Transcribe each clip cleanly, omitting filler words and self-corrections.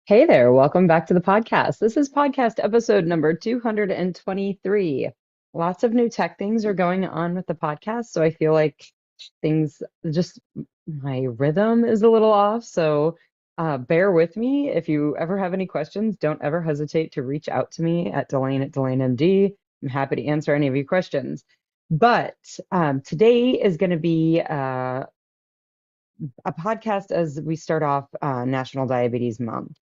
Hey there, welcome back to the podcast. This is podcast episode number 223. Lots of new tech things are going on with the podcast, so I feel like things just my rhythm is a little off. So bear with me. If you ever have any questions, don't ever hesitate to reach out to me at Delane at DelaneMD. I'm happy to answer any of your questions. But today is going to be a podcast as we start off National Diabetes Month.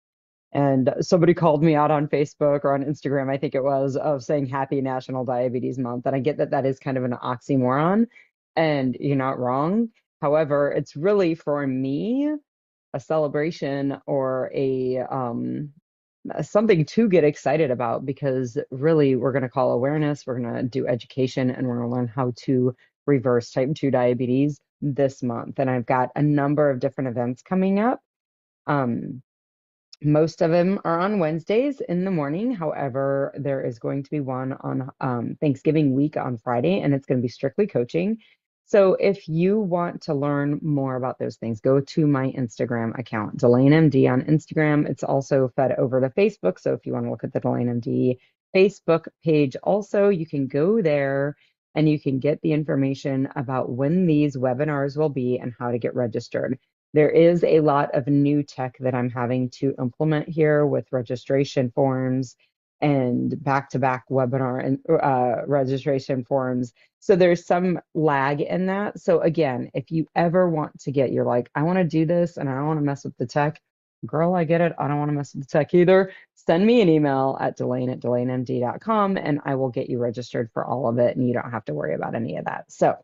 And somebody called me out on Facebook or on Instagram, I think it was, of saying Happy National Diabetes Month. And I get that that is kind of an oxymoron, and you're not wrong. However, it's really for me a celebration or a something to get excited about, because really we're going to call awareness, we're going to do education, and we're going to learn how to reverse type 2 diabetes this month. And I've got a number of different events coming up. Um, most of them are on Wednesdays in the morning. However, there is going to be one on Thanksgiving week on Friday, and it's going to be strictly coaching. So if you want to learn more about those things, go to my Instagram account, DelaneMD on Instagram. It's also fed over to Facebook. So if you want to look at the DelaneMD Facebook page, also, you can go there and you can get the information about when these webinars will be and how to get registered. There is a lot of new tech that I'm having to implement here with registration forms and back-to-back webinar and registration forms. So there's some lag in that. So again, if you ever want to get, you're like, I want to do this and I don't want to mess with the tech. Girl, I get it. I don't want to mess with the tech either. Send me an email at DelaneMD.com and I will get you registered for all of it, and you don't have to worry about any of that. So,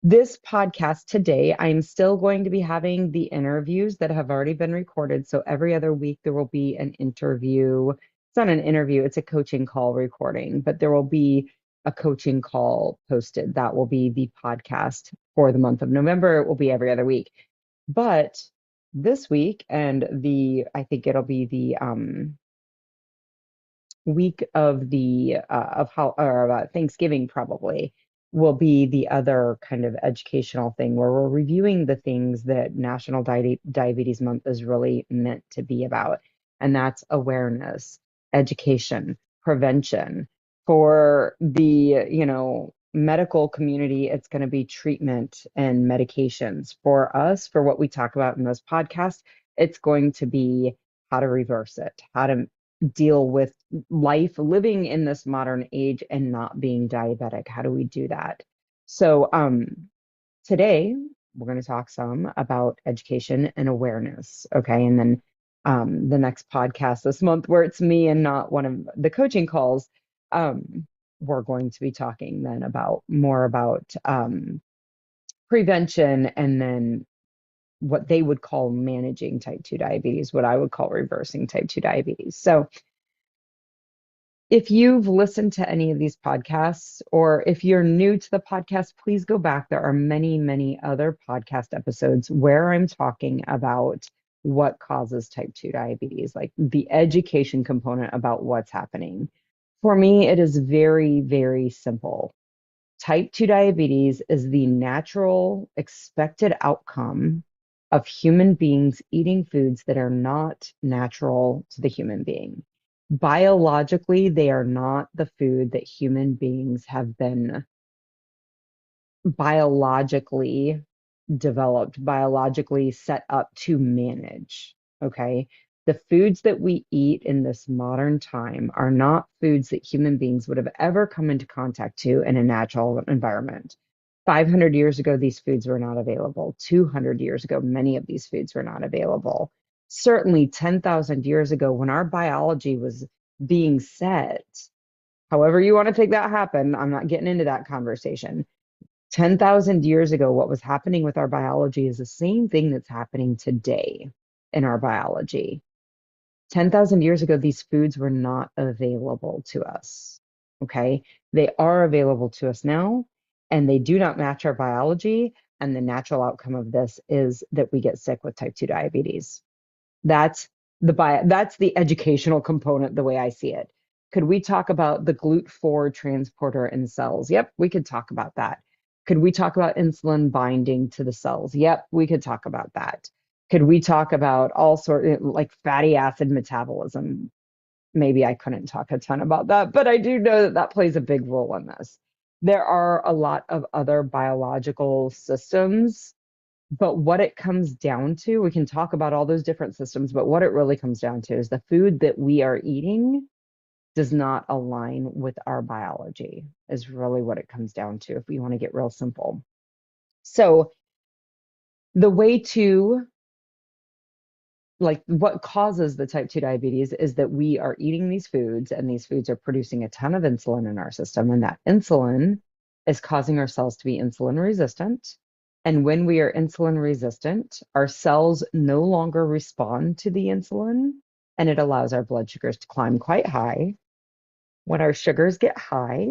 this podcast today, I'm still going to be having the interviews that have already been recorded. So every other week, there will be an interview. It's not an interview, it's a coaching call recording, but there will be a coaching call posted. That will be the podcast for the month of November. It will be every other week. But this week, and I think it'll be the week of Thanksgiving, probably will be the other kind of educational thing where we're reviewing the things that National Diabetes Month is really meant to be about. And that's awareness, education, prevention. For the, medical community, it's going to be treatment and medications. For us, for what we talk about in this podcast, it's going to be how to reverse it, how to deal with life living in this modern age and not being diabetic. How do we do that? So today we're going to talk some about education and awareness. Okay. And then the next podcast this month, where it's me and not one of the coaching calls, we're going to be talking then about more about prevention, and then what they would call managing type 2 diabetes, what I would call reversing type 2 diabetes. So if you've listened to any of these podcasts, or if you're new to the podcast, please go back. There are many, many other podcast episodes where I'm talking about what causes type 2 diabetes, like the education component about what's happening. For me, it is very, very simple. Type 2 diabetes is the natural expected outcome of human beings eating foods that are not natural to the human being. Biologically, they are not the food that human beings have been biologically developed, biologically set up to manage. Okay. The foods that we eat in this modern time are not foods that human beings would have ever come into contact to in a natural environment. 500 years ago, these foods were not available. 200 years ago, many of these foods were not available. Certainly 10,000 years ago, when our biology was being set, however you want to take that happen, I'm not getting into that conversation. 10,000 years ago, what was happening with our biology is the same thing that's happening today in our biology. 10,000 years ago, these foods were not available to us. Okay. They are available to us now, and they do not match our biology. And the natural outcome of this is that we get sick with type 2 diabetes. That's that's the educational component, the way I see it. Could we talk about the GLUT4 transporter in cells? Yep, we could talk about that. Could we talk about insulin binding to the cells? Yep, we could talk about that. Could we talk about all sort like fatty acid metabolism? Maybe I couldn't talk a ton about that, but I do know that that plays a big role in this. There are a lot of other biological systems, but what it comes down to, we can talk about all those different systems, but what it really comes down to is the food that we are eating does not align with our biology, is really what it comes down to if we want to get real simple. So, the way to like what causes the type 2 diabetes is that we are eating these foods and these foods are producing a ton of insulin in our system, and that insulin is causing our cells to be insulin resistant. And when we are insulin resistant, our cells no longer respond to the insulin, and it allows our blood sugars to climb quite high. When our sugars get high,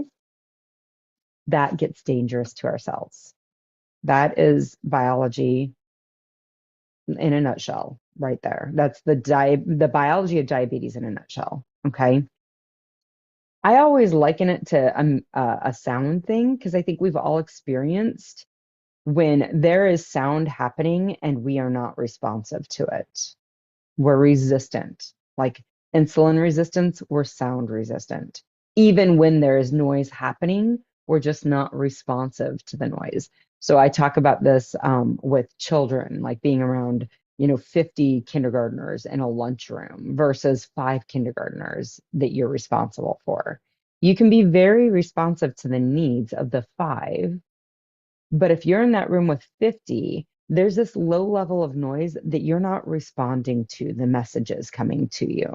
that gets dangerous to our cells. That is biology in a nutshell right there. That's the biology of diabetes in a nutshell. Okay. I always liken it to a sound thing because I think we've all experienced when there is sound happening and we are not responsive to it. We're resistant. Like insulin resistance, we're sound resistant. Even when there is noise happening, we're just not responsive to the noise. So I talk about this with children, like being around, 50 kindergartners in a lunchroom versus 5 kindergartners that you're responsible for. You can be very responsive to the needs of the 5, but if you're in that room with 50, there's this low level of noise that you're not responding to the messages coming to you.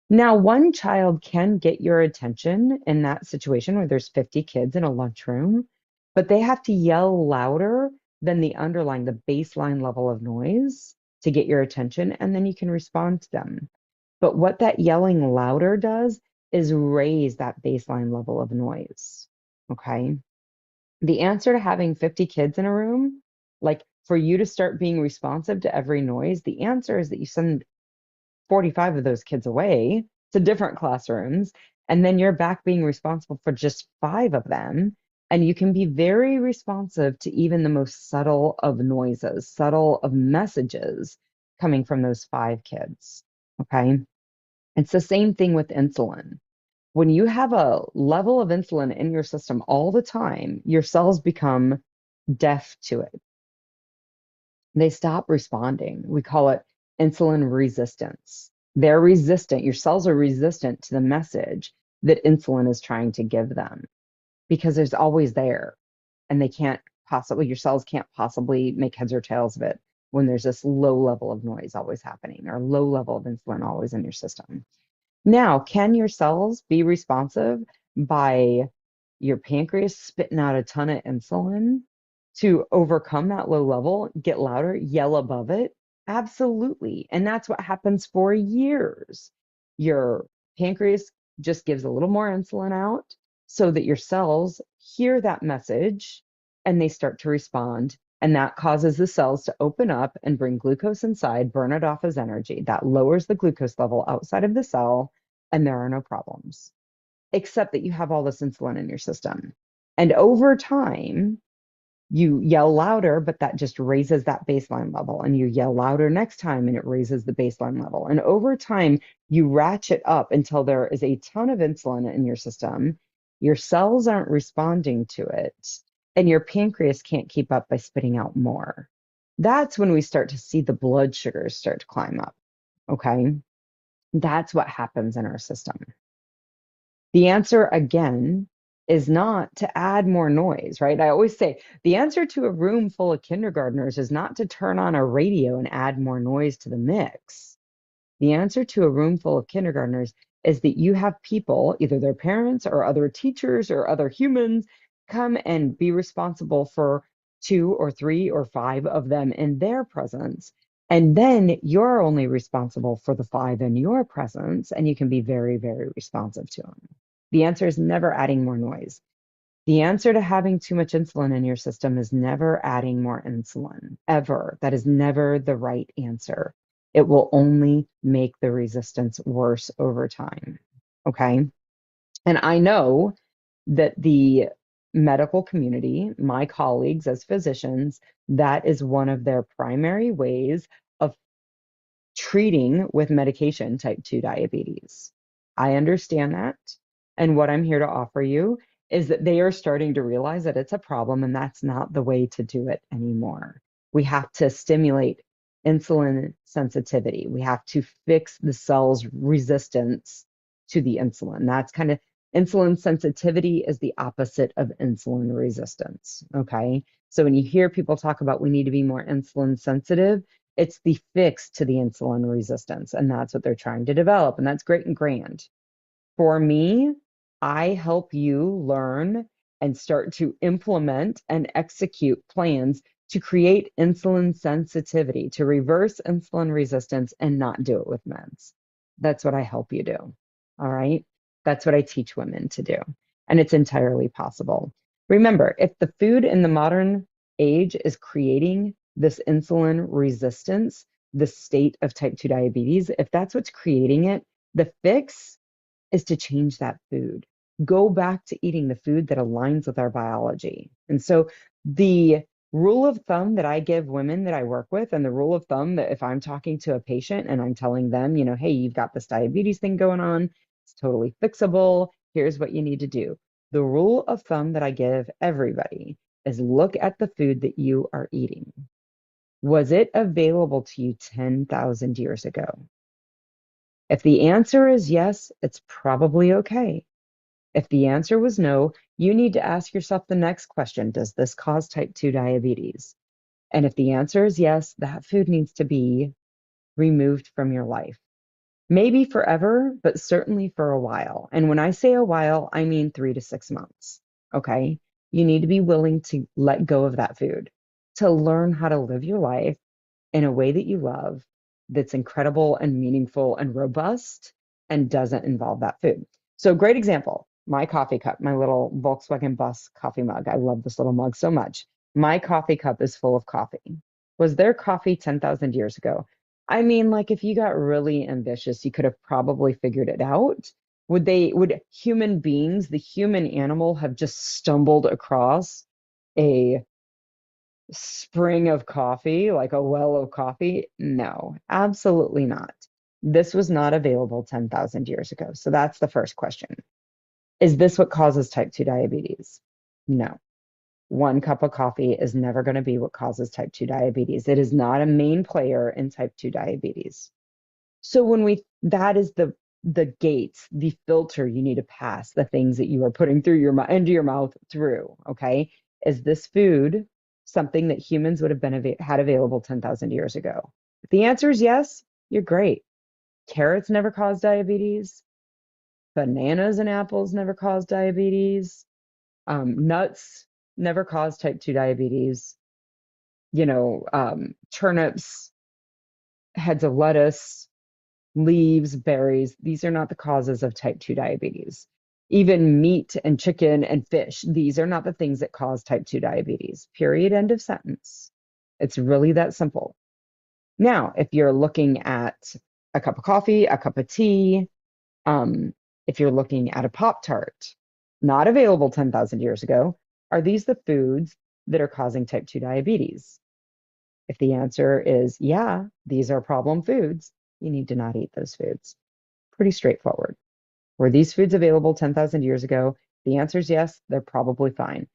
Now, one child can get your attention in that situation where there's 50 kids in a lunchroom, but they have to yell louder than the underlying, the baseline level of noise to get your attention, and then you can respond to them. But what that yelling louder does is raise that baseline level of noise. Okay. The answer to having 50 kids in a room, like for you to start being responsive to every noise, the answer is that you send 45 of those kids away to different classrooms, and then you're back being responsible for just 5 of them. And you can be very responsive to even the most subtle of noises, subtle of messages coming from those 5 kids. Okay. It's the same thing with insulin. When you have a level of insulin in your system all the time, your cells become deaf to it. They stop responding. We call it insulin resistance. They're resistant. Your cells are resistant to the message that insulin is trying to give them because it's always there. And your cells can't possibly make heads or tails of it when there's this low level of noise always happening or low level of insulin always in your system. Now, can your cells be responsive by your pancreas spitting out a ton of insulin to overcome that low level, get louder, yell above it? Absolutely. And that's what happens for years. Your pancreas just gives a little more insulin out so that your cells hear that message and they start to respond. And that causes the cells to open up and bring glucose inside, burn it off as energy. That lowers the glucose level outside of the cell, and there are no problems, except that you have all this insulin in your system. And over time, you yell louder, but that just raises that baseline level. And you yell louder next time, and it raises the baseline level. And over time, you ratchet up until there is a ton of insulin in your system. Your cells aren't responding to it, and your pancreas can't keep up by spitting out more. That's when we start to see the blood sugars start to climb up. Okay. That's what happens in our system. The answer, again, is not to add more noise, right? I always say the answer to a room full of kindergartners is not to turn on a radio and add more noise to the mix. The answer to a room full of kindergartners is that you have people, either their parents or other teachers or other humans, come and be responsible for 2 or 3 or 5 of them in their presence. And then you're only responsible for the 5 in your presence, and you can be very, very responsive to them. The answer is never adding more noise. The answer to having too much insulin in your system is never adding more insulin, ever. That is never the right answer. It will only make the resistance worse over time. Okay. And I know that the medical community, my colleagues as physicians, that is one of their primary ways of treating with medication type 2 diabetes. I understand that. And what I'm here to offer you is that they are starting to realize that it's a problem and that's not the way to do it anymore. We have to stimulate insulin sensitivity. We have to fix the cell's resistance to the insulin. That's kind of insulin sensitivity is the opposite of insulin resistance. Okay. So when you hear people talk about we need to be more insulin sensitive, it's the fix to the insulin resistance. And that's what they're trying to develop. And that's great and grand. For me, I help you learn and start to implement and execute plans to create insulin sensitivity, to reverse insulin resistance and not do it with meds. That's what I help you do. All right. That's what I teach women to do. And it's entirely possible. Remember, if the food in the modern age is creating this insulin resistance, the state of type 2 diabetes, if that's what's creating it, the fix is to change that food. Go back to eating the food that aligns with our biology. And so the rule of thumb that I give women that I work with, and the rule of thumb that if I'm talking to a patient and I'm telling them, hey, you've got this diabetes thing going on, it's totally fixable. Here's what you need to do. The rule of thumb that I give everybody is look at the food that you are eating. Was it available to you 10,000 years ago? If the answer is yes, it's probably okay. If the answer was no, you need to ask yourself the next question. Does this cause type 2 diabetes? And if the answer is yes, that food needs to be removed from your life. Maybe forever, but certainly for a while. And when I say a while, I mean 3 to 6 months. Okay. You need to be willing to let go of that food, to learn how to live your life in a way that you love, that's incredible and meaningful and robust and doesn't involve that food. So, great example, my coffee cup, my little Volkswagen Bus coffee mug. I love this little mug so much. My coffee cup is full of coffee. Was there coffee 10,000 years ago? I mean, like if you got really ambitious, you could have probably figured it out. Would human beings, the human animal, have just stumbled across a spring of coffee, like a well of coffee? No, absolutely not. This was not available 10,000 years ago. So that's the first question. Is this what causes type 2 diabetes? No. One cup of coffee is never going to be what causes type 2 diabetes. It is not a main player in type 2 diabetes. So that is the gates, the filter you need to pass the things that you are putting through into your mouth through, okay? Is this food something that humans would have had available 10,000 years ago? If the answer is yes, you're great. Carrots never caused diabetes. Bananas and apples never caused diabetes. Nuts never caused type 2 diabetes. Turnips, heads of lettuce, leaves, berries, these are not the causes of type 2 diabetes. Even meat and chicken and fish, these are not the things that cause type 2 diabetes. Period. End of sentence. It's really that simple. Now, if you're looking at a cup of coffee, a cup of tea, if you're looking at a Pop-Tart, not available 10,000 years ago, are these the foods that are causing type 2 diabetes? If the answer is yeah, these are problem foods, you need to not eat those foods. Pretty straightforward. Were these foods available 10,000 years ago? The answer is yes, they're probably fine.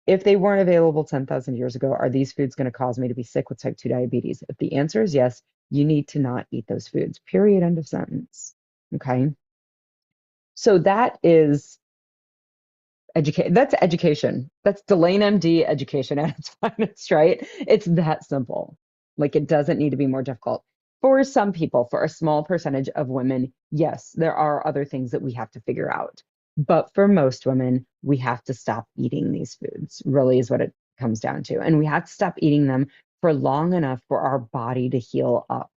If they weren't available 10,000 years ago, are these foods going to cause me to be sick with type 2 diabetes? If the answer is yes, you need to not eat those foods. Period. End of sentence. Okay. So that is that's education. That's DelaneMD education at its finest, right? It's that simple. Like it doesn't need to be more difficult. For some people, for a small percentage of women, yes, there are other things that we have to figure out. But for most women, we have to stop eating these foods, really is what it comes down to. And we have to stop eating them for long enough for our body to heal up.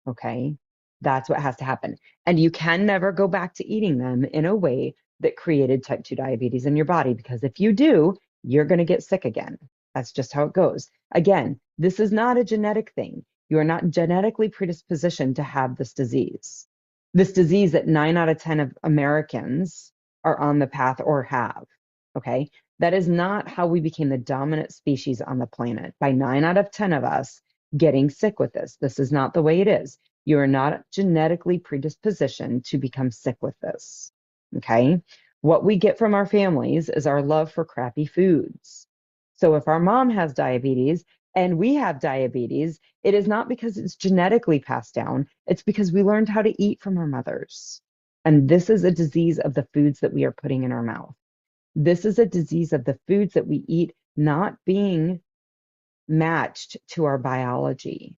Okay. That's what has to happen. And you can never go back to eating them in a way that created type 2 diabetes in your body, because if you do, you're going to get sick again. That's just how it goes. Again, this is not a genetic thing. You are not genetically predispositioned to have this disease that 9 out of 10 of Americans are on the path or have. Okay. That is not how we became the dominant species on the planet, by 9 out of 10 of us getting sick with this. This is not the way it is. You are not genetically predispositioned to become sick with this. Okay. What we get from our families is our love for crappy foods. So if our mom has diabetes and we have diabetes, it is not because it's genetically passed down, it's because we learned how to eat from our mothers. And this is a disease of the foods that we are putting in our mouth. This is a disease of the foods that we eat not being matched to our biology.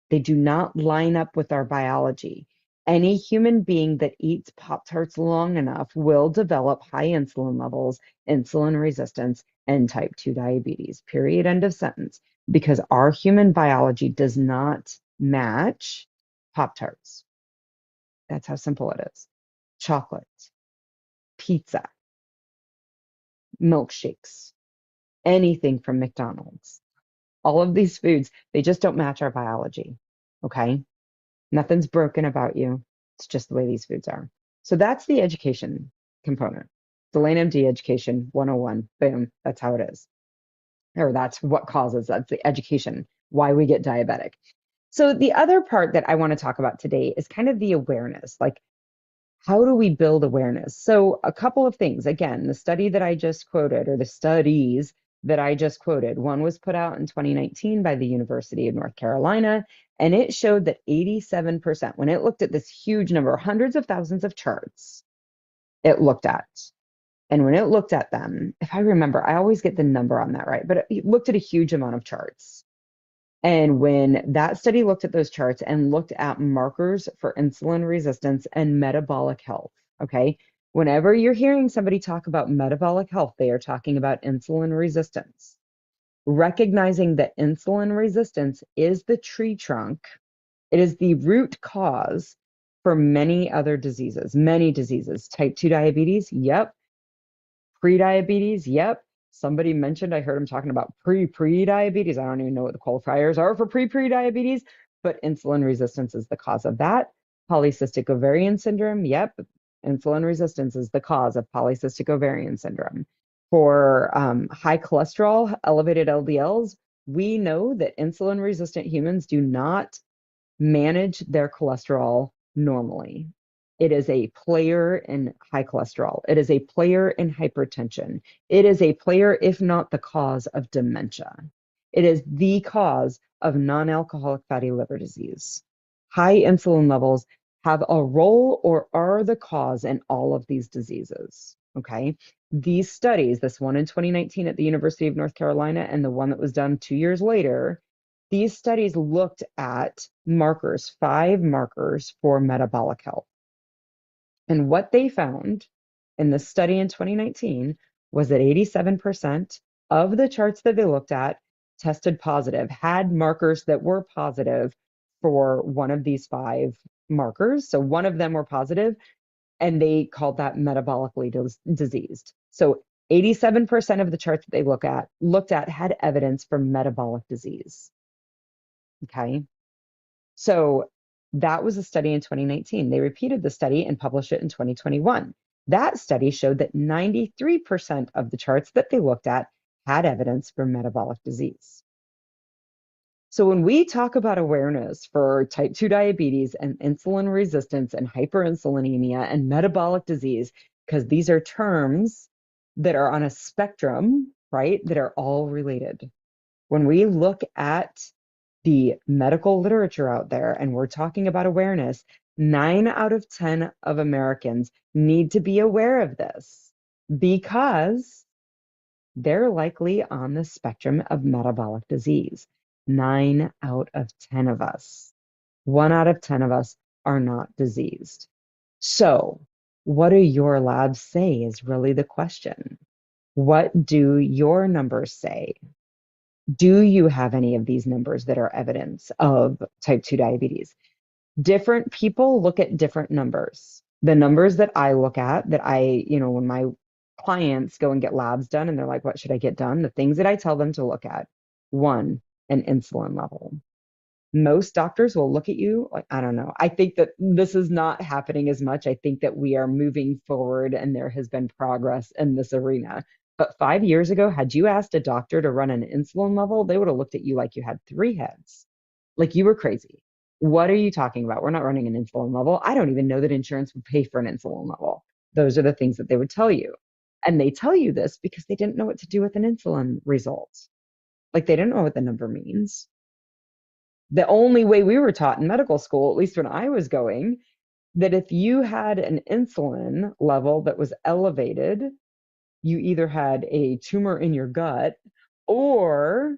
They do not line up with our biology. Any human being that eats Pop Tarts long enough will develop high insulin levels, insulin resistance, and type 2 diabetes. Period. End of sentence. Because our human biology does not match Pop Tarts. That's how simple it is. Chocolate, pizza, milkshakes, anything from McDonald's. All of these foods, they just don't match our biology. Okay. Nothing's broken about you. It's just the way these foods are. So that's the education component. DelaneMD education 101. Boom. That's how it is. Or that's what causes, that's the education, why we get diabetic. So the other part that I want to talk about today is kind of the awareness. Like, how do we build awareness? So a couple of things. Again, the study that I just quoted, or the studies that I just quoted, one was put out in 2019 by the University of North Carolina, and it showed that 87%, when it looked at this huge number, hundreds of thousands of charts, it looked at. And when it looked at them, if I remember, I always get the number on that right, but it looked at a huge amount of charts. And when that study looked at those charts and looked at markers for insulin resistance and metabolic health, okay, whenever you're hearing somebody talk about metabolic health, they are talking about insulin resistance. Recognizing that insulin resistance is the tree trunk, it is the root cause for many other diseases, many diseases. Type 2 diabetes, yep. Pre-diabetes, yep. Somebody mentioned, I heard him talking about pre-diabetes. I don't even know what the qualifiers are for pre-diabetes, but insulin resistance is the cause of that. Polycystic ovarian syndrome, yep. Insulin resistance is the cause of polycystic ovarian syndrome. For high cholesterol, elevated LDLs, we know that insulin resistant humans do not manage their cholesterol normally. It is a player in high cholesterol. It is a player in hypertension. It is a player, if not the cause of dementia. It is the cause of non-alcoholic fatty liver disease. High insulin levels have a role or are the cause in all of these diseases. Okay. These studies, this one in 2019 at the University of North Carolina and the one that was done 2 years later, these studies looked at markers, 5 markers for metabolic health. And what they found in the study in 2019 was that 87% of the charts that they looked at tested positive, had markers that were positive for one of these 5 markers. So one of them were positive, and they called that metabolically diseased. So 87% of the charts that they looked at had evidence for metabolic disease. Okay. So that was a study in 2019. They repeated the study and published it in 2021. That study showed that 93% of the charts that they looked at had evidence for metabolic disease. So when we talk about awareness for type 2 diabetes and insulin resistance and hyperinsulinemia and metabolic disease, because these are terms that are on a spectrum, right, that are all related. When we look at the medical literature out there and we're talking about awareness, 9 out of 10 of Americans need to be aware of this because they're likely on the spectrum of metabolic disease. 9 out of 10 of us. 1 out of 10 of us are not diseased. So, what do your labs say is really the question. What do your numbers say? Do you have any of these numbers that are evidence of type 2 diabetes? Different people look at different numbers. The numbers that I look at, that when my clients go and get labs done and they're like, what should I get done? The things that I tell them to look at: 1, an insulin level. Most doctors will look at you like, I don't know. I think that this is not happening as much. I think that we are moving forward and there has been progress in this arena. But 5 years ago, had you asked a doctor to run an insulin level, they would have looked at you like you had 3 heads, like you were crazy. What are you talking about? We're not running an insulin level. I don't even know that insurance would pay for an insulin level. Those are the things that they would tell you. And they tell you this because they didn't know what to do with an insulin result. Like they didn't know what the number means. The only way we were taught in medical school, at least when I was going, that if you had an insulin level that was elevated, you either had a tumor in your gut, or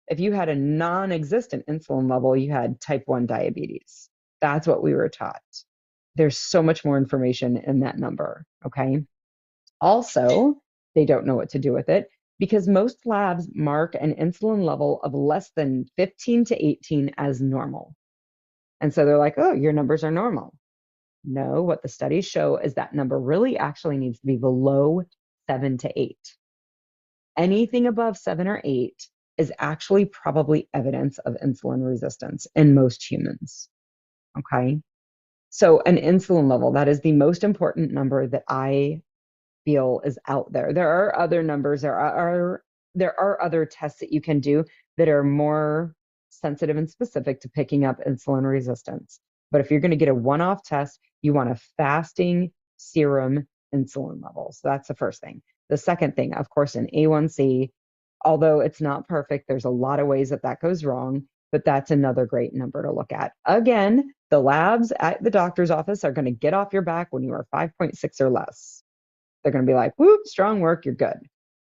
if you had a non-existent insulin level, you had type 1 diabetes. That's what we were taught. There's so much more information in that number, okay? Also, they don't know what to do with it because most labs mark an insulin level of less than 15 to 18 as normal. And so they're like, oh, your numbers are normal. No, what the studies show is that number really actually needs to be below 7 to 8. Anything above 7 or 8 is actually probably evidence of insulin resistance in most humans. Okay. So, an insulin level, that is the most important number that I feel is out there. There are other numbers, there are other tests that you can do that are more sensitive and specific to picking up insulin resistance. But if you're going to get a one-off test, you want a fasting serum insulin level. So that's the first thing. The second thing, of course, an A1C, although it's not perfect, there's a lot of ways that that goes wrong, but that's another great number to look at. Again, the labs at the doctor's office are going to get off your back when you are 5.6 or less. They're going to be like, whoop, strong work, you're good.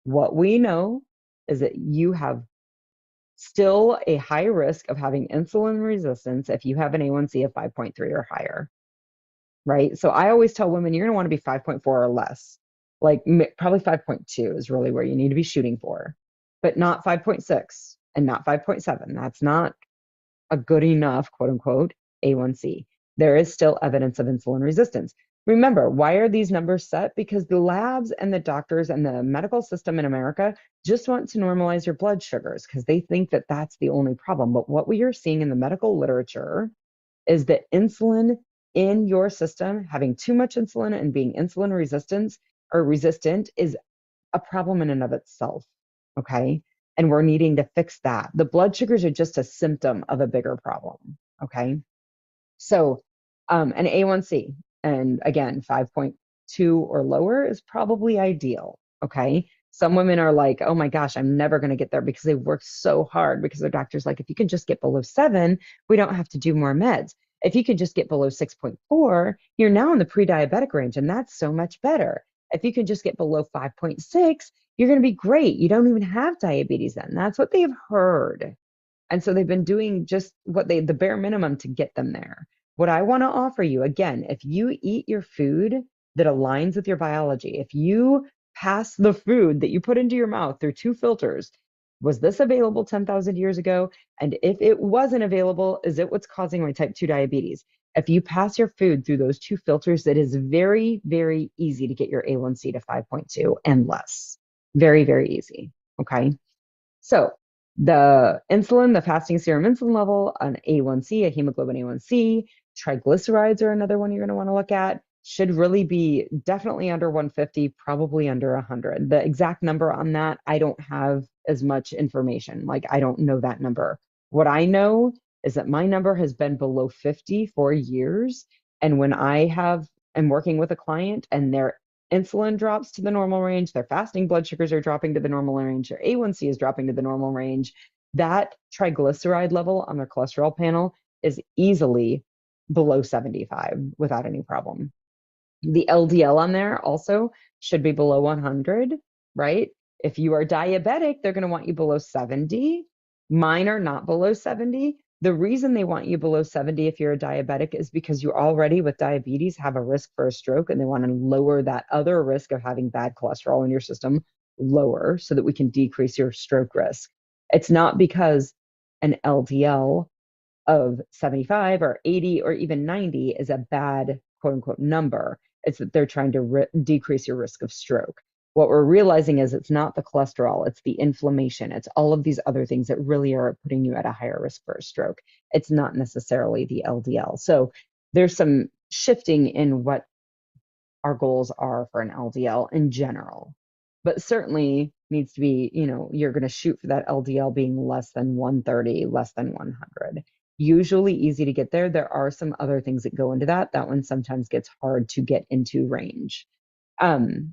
What we know is that you have still a high risk of having insulin resistance if you have an A1C of 5.3 or higher, right? So I always tell women you're going to want to be 5.4 or less. Like probably 5.2 is really where you need to be shooting for, but not 5.6 and not 5.7. That's not a good enough, quote unquote, A1C. There is still evidence of insulin resistance. Remember, why are these numbers set? Because the labs and the doctors and the medical system in America just want to normalize your blood sugars because they think that that's the only problem. But what we are seeing in the medical literature is that insulin in your system, having too much insulin and being insulin resistant is a problem in and of itself. Okay. And we're needing to fix that. The blood sugars are just a symptom of a bigger problem. Okay. So an A1C, and again, 5.2 or lower is probably ideal. Okay. Some women are like, oh my gosh, I'm never going to get there because they worked so hard because their doctor's like, if you can just get below 7, we don't have to do more meds. If you can just get below 6.4, you're now in the pre-diabetic range, and that's so much better. If you can just get below 5.6, you're going to be great. You don't even have diabetes then. That's what they've heard. And so they've been doing just the bare minimum to get them there. What I want to offer you, again, if you eat your food that aligns with your biology, if you pass the food that you put into your mouth through 2 filters, was this available 10,000 years ago? And if it wasn't available, is it what's causing my type 2 diabetes? If you pass your food through those 2 filters, it is very, very easy to get your A1C to 5.2 and less. Very, very easy. Okay. So the insulin, the fasting serum insulin level, an A1C, a hemoglobin A1C, triglycerides are another one you're going to want to look at. Should really be definitely under 150, probably under 100. The exact number on that, I don't have as much information. Like, I don't know that number. What I know is that my number has been below 50 for years. And when am working with a client and their insulin drops to the normal range, their fasting blood sugars are dropping to the normal range, their A1C is dropping to the normal range, that triglyceride level on their cholesterol panel is easily below 75 without any problem. The LDL on there also should be below 100, right? If you are diabetic, they're going to want you below 70. Mine are not below 70. The reason they want you below 70 if you're a diabetic is because you already with diabetes have a risk for a stroke, and they want to lower that other risk of having bad cholesterol in your system lower so that we can decrease your stroke risk. It's not because an LDL of 75 or 80 or even 90 is a bad quote unquote number. It's that they're trying to decrease your risk of stroke. What we're realizing is it's not the cholesterol, it's the inflammation, it's all of these other things that really are putting you at a higher risk for a stroke. It's not necessarily the LDL. So there's some shifting in what our goals are for an LDL in general, but certainly needs to be, you're going to shoot for that LDL being less than 130, less than 100. Usually easy to get there. There are some other things that go into that. That one sometimes gets hard to get into range. Um,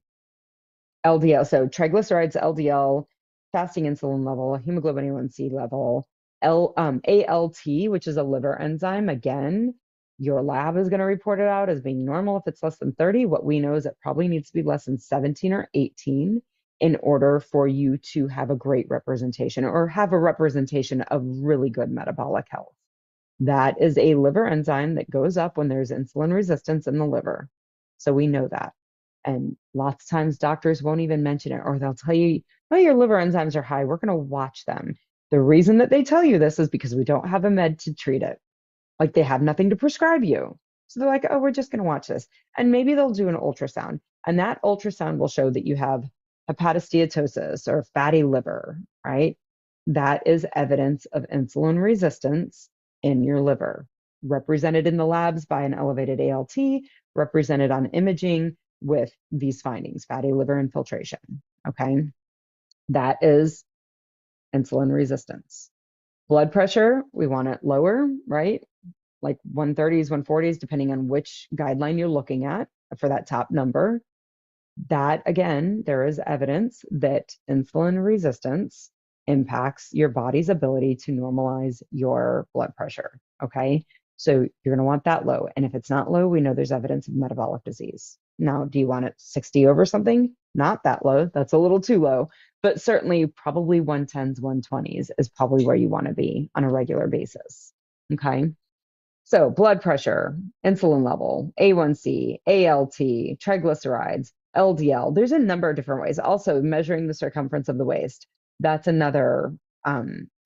LDL, so triglycerides, LDL, fasting insulin level, hemoglobin A1C level, ALT, which is a liver enzyme. Again, your lab is going to report it out as being normal if it's less than 30. What we know is it probably needs to be less than 17 or 18 in order for you to have a great representation or have a representation of really good metabolic health. That is a liver enzyme that goes up when there's insulin resistance in the liver. So we know that. And lots of times doctors won't even mention it, or they'll tell you, oh, your liver enzymes are high. We're going to watch them. The reason that they tell you this is because we don't have a med to treat it. Like they have nothing to prescribe you. So they're like, oh, we're just going to watch this. And maybe they'll do an ultrasound. And that ultrasound will show that you have hepatosteatosis or fatty liver, right? That is evidence of insulin resistance in your liver, represented in the labs by an elevated ALT, represented on imaging with these findings, fatty liver infiltration. Okay. That is insulin resistance. Blood pressure, we want it lower, right? Like 130s, 140s, depending on which guideline you're looking at for that top number. That again, there is evidence that insulin resistance impacts your body's ability to normalize your blood pressure. Okay. So you're going to want that low. And if it's not low, we know there's evidence of metabolic disease. Now, do you want it 60 over something? Not that low. That's a little too low, but certainly probably 110s, 120s is probably where you want to be on a regular basis. Okay. So blood pressure, insulin level, A1C, ALT, triglycerides, LDL. There's a number of different ways. Also, measuring the circumference of the waist. That's another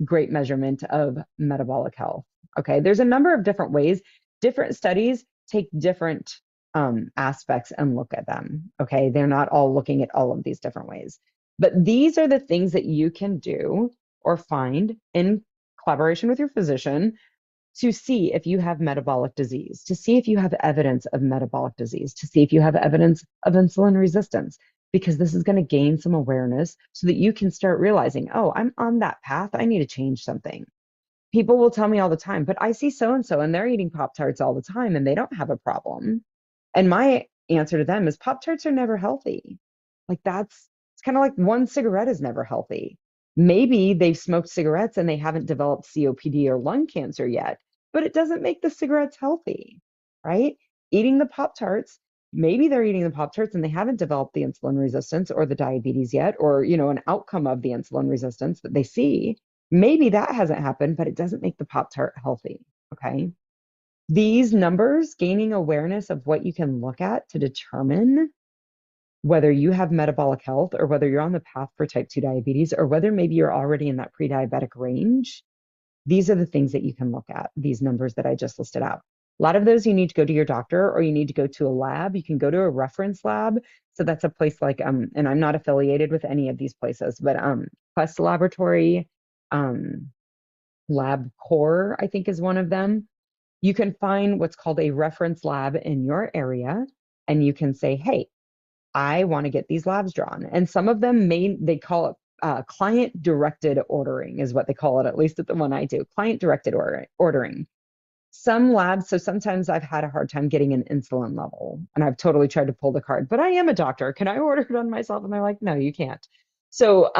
great measurement of metabolic health. Okay, there's a number of different ways. Different studies take different aspects and look at them. Okay, they're not all looking at all of these different ways. But these are the things that you can do or find in collaboration with your physician to see if you have metabolic disease, to see if you have evidence of metabolic disease, to see if you have evidence of insulin resistance, because this is going to gain some awareness so that you can start realizing, oh, I'm on that path. I need to change something. People will tell me all the time, but I see so and so and they're eating Pop Tarts all the time and they don't have a problem. And my answer to them is Pop Tarts are never healthy. Like it's kind of like one cigarette is never healthy. Maybe they've smoked cigarettes and they haven't developed COPD or lung cancer yet, but it doesn't make the cigarettes healthy, right? Eating the Pop Tarts, maybe they're eating the Pop Tarts and they haven't developed the insulin resistance or the diabetes yet, or an outcome of the insulin resistance that they see. Maybe that hasn't happened, but it doesn't make the Pop Tart healthy. Okay. These numbers, gaining awareness of what you can look at to determine whether you have metabolic health or whether you're on the path for type 2 diabetes or whether maybe you're already in that pre-diabetic range, these are the things that you can look at, these numbers that I just listed out. A lot of those you need to go to your doctor or you need to go to a lab. You can go to a reference lab. So that's a place like, and I'm not affiliated with any of these places, but Quest Laboratory, LabCorp, I think is one of them. You can find what's called a reference lab in your area and you can say, hey, I want to get these labs drawn. And some of them they call it client directed ordering is what they call it, at least at the one I do, client directed ordering. Some labs, so sometimes I've had a hard time getting an insulin level and I've totally tried to pull the card, but I am a doctor. Can I order it on myself? And they're like, no, you can't. So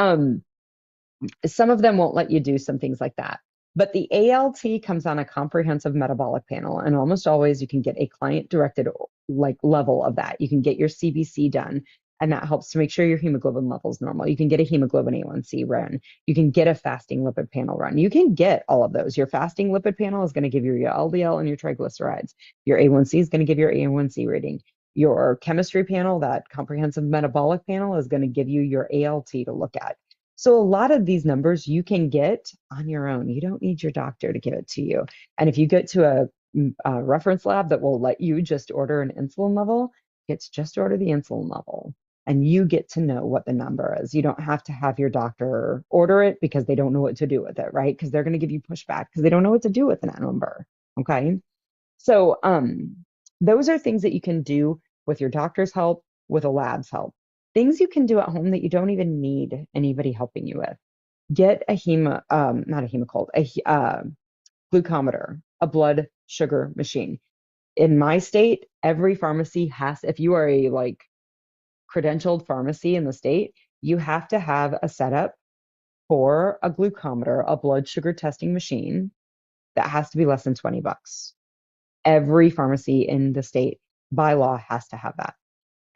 some of them won't let you do some things like that. But the ALT comes on a comprehensive metabolic panel, and almost always you can get a client-directed like level of that. You can get your CBC done, and that helps to make sure your hemoglobin level is normal. You can get a hemoglobin A1C run. You can get a fasting lipid panel run. You can get all of those. Your fasting lipid panel is going to give you your LDL and your triglycerides. Your A1C is going to give your A1C rating. Your chemistry panel, that comprehensive metabolic panel, is going to give you your ALT to look at. So a lot of these numbers you can get on your own. You don't need your doctor to give it to you. And if you get to a reference lab that will let you just order an insulin level, it's just order the insulin level and you get to know what the number is. You don't have to have your doctor order it because they don't know what to do with it, right? Because they're going to give you pushback because they don't know what to do with that number. Okay. So those are things that you can do with your doctor's help, with a lab's help. Things you can do at home that you don't even need anybody helping you with. Get a not a Hemocold, glucometer, a blood sugar machine. In my state, every pharmacy has, if you are a like credentialed pharmacy in the state, you have to have a setup for a glucometer, a blood sugar testing machine that has to be less than 20 bucks. Every pharmacy in the state by law has to have that.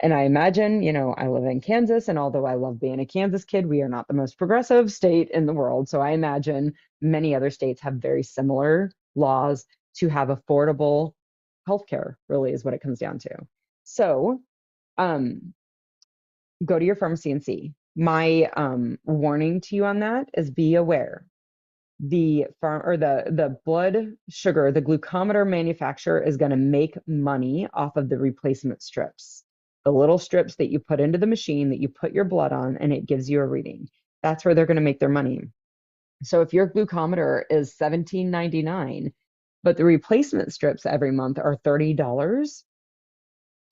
And I imagine, I live in Kansas, and although I love being a Kansas kid, we are not the most progressive state in the world. So I imagine many other states have very similar laws to have affordable healthcare, really is what it comes down to. So um, go to your pharmacy and see. My warning to you on that is be aware. The blood sugar, the glucometer manufacturer is going to make money off of the replacement strips, the little strips that you put into the machine that you put your blood on and it gives you a reading. That's where they're going to make their money. So if your glucometer is $17.99, but the replacement strips every month are $30,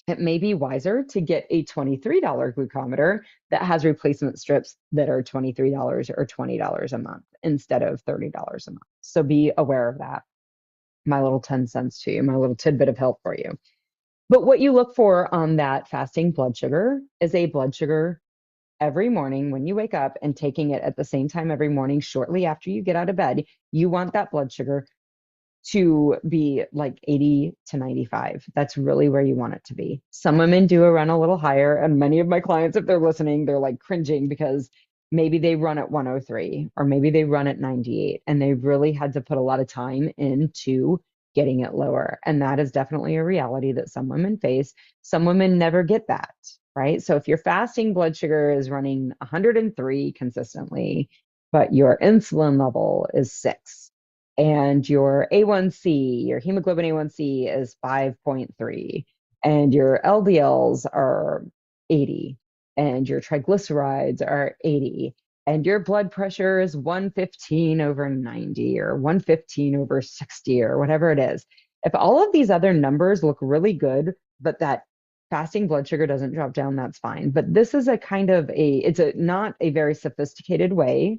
it may be wiser to get a $23 glucometer that has replacement strips that are $23 or $20 a month instead of $30 a month. So be aware of that. My little 10 cents to you, my little tidbit of help for you. But what you look for on that fasting blood sugar is a blood sugar every morning when you wake up and taking it at the same time every morning shortly after you get out of bed. You want that blood sugar to be like 80 to 95. That's really where you want it to be. Some women do run a little higher, and many of my clients, if they're listening, they're like cringing because maybe they run at 103 or maybe they run at 98 and they've really had to put a lot of time into getting it lower. And that is definitely a reality that some women face. Some women never get that, right? So if your fasting blood sugar is running 103 consistently, but your insulin level is 6, and your A1C, your hemoglobin A1C is 5.3, and your LDLs are 80, and your triglycerides are 80, and your blood pressure is 115 over 90 or 115 over 60 or whatever it is. If all of these other numbers look really good, but that fasting blood sugar doesn't drop down, that's fine. But this is a kind of it's not a very sophisticated way,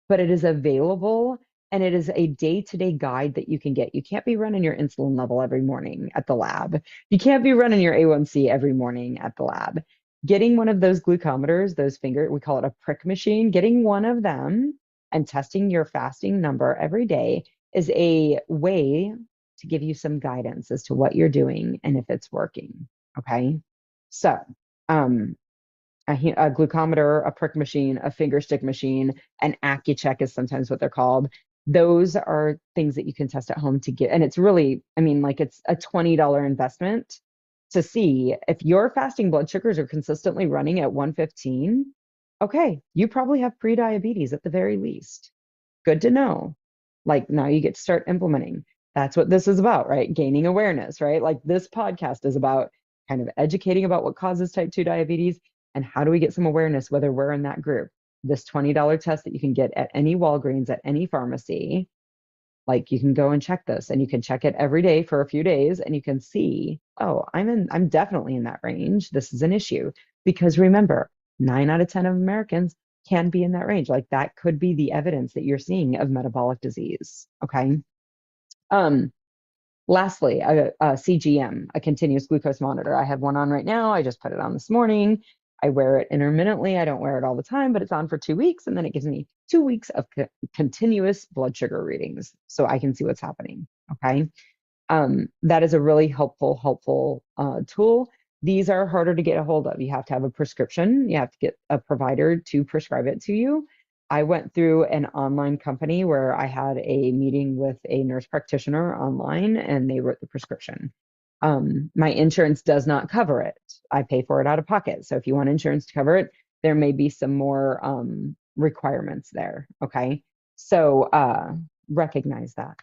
but it is available and it is a day-to-day guide that you can get. You can't be running your insulin level every morning at the lab. You can't be running your A1C every morning at the lab. Getting one of those glucometers, we call it a prick machine, getting one of them and testing your fasting number every day is a way to give you some guidance as to what you're doing and if it's working. Okay. So, a glucometer, a prick machine, a finger stick machine, an AccuCheck is sometimes what they're called. Those are things that you can test at home to get. And it's really, like it's a $20 investment to see if your fasting blood sugars are consistently running at 115. Okay, you probably have prediabetes at the very least. Good to know. Like now you get to start implementing. That's what this is about, right? Gaining awareness, right? Like this podcast is about kind of educating about what causes type 2 diabetes and how do we get some awareness, whether we're in that group. This $20 test that you can get at any Walgreens, at any pharmacy, like you can go and check this and you can check it every day for a few days and you can see, oh, I'm definitely in that range. This is an issue. Because remember, 9 out of 10 of Americans can be in that range. Like that could be the evidence that you're seeing of metabolic disease. Okay. Lastly, a CGM, a continuous glucose monitor. I have one on right now. I just put it on this morning. I wear it intermittently. I don't wear it all the time, but it's on for 2 weeks. And then it gives me 2 weeks of continuous blood sugar readings so I can see what's happening. Okay. That is a really helpful tool. These are harder to get a hold of. You have to have a prescription. You have to get a provider to prescribe it to you. I went through an online company where I had a meeting with a nurse practitioner online and they wrote the prescription. My insurance does not cover it. I pay for it out of pocket. So if you want insurance to cover it, there may be some more requirements there. Okay. So recognize that.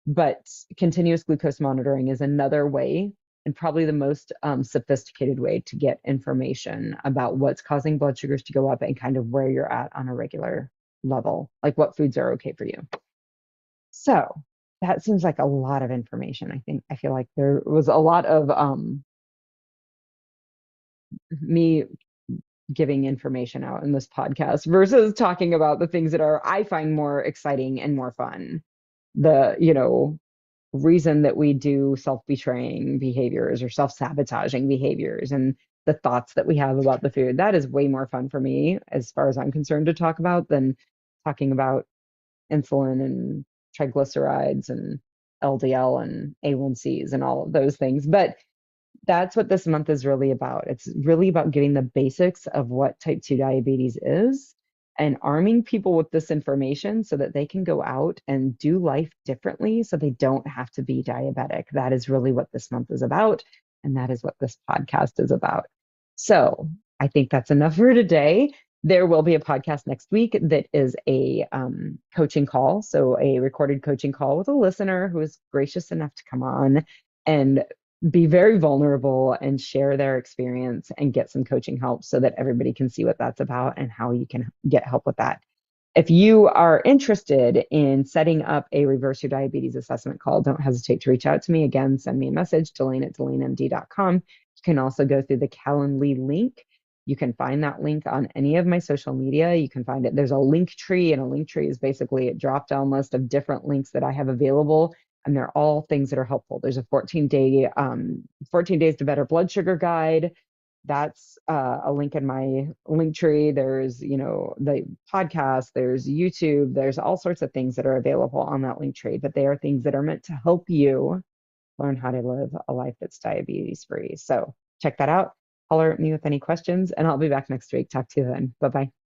But continuous glucose monitoring is another way and probably the most sophisticated way to get information about what's causing blood sugars to go up and kind of where you're at on a regular level, like what foods are okay for you. So that seems like a lot of information. I feel like there was a lot of me giving information out in this podcast versus talking about the things that I find more exciting and more fun. the, reason that we do self-betraying behaviors or self-sabotaging behaviors and the thoughts that we have about the food. That is way more fun for me, as far as I'm concerned, to talk about than talking about insulin and triglycerides and LDL and A1Cs and all of those things. But that's what this month is really about. It's really about getting the basics of what type 2 diabetes is and arming people with this information so that they can go out and do life differently so they don't have to be diabetic. That is really what this month is about. And that is what this podcast is about. So I think that's enough for today. There will be a podcast next week that is a coaching call. So a recorded coaching call with a listener who is gracious enough to come on and be very vulnerable and share their experience and get some coaching help so that everybody can see what that's about and how you can get help with that. If you are interested in setting up a reverse your diabetes assessment call, don't hesitate to reach out to me. Again, send me a message, Delane@DelaneMD.com. You can also go through the Calendly link. You can find that link on any of my social media. You can find it. There's a link tree, and a link tree is basically a drop-down list of different links that I have available, and they're all things that are helpful. There's a 14 days to better blood sugar guide. That's a link in my link tree. There's, the podcast, there's YouTube, there's all sorts of things that are available on that link tree, but they are things that are meant to help you learn how to live a life that's diabetes free. So check that out. Holler at me with any questions, and I'll be back next week. Talk to you then. Bye bye.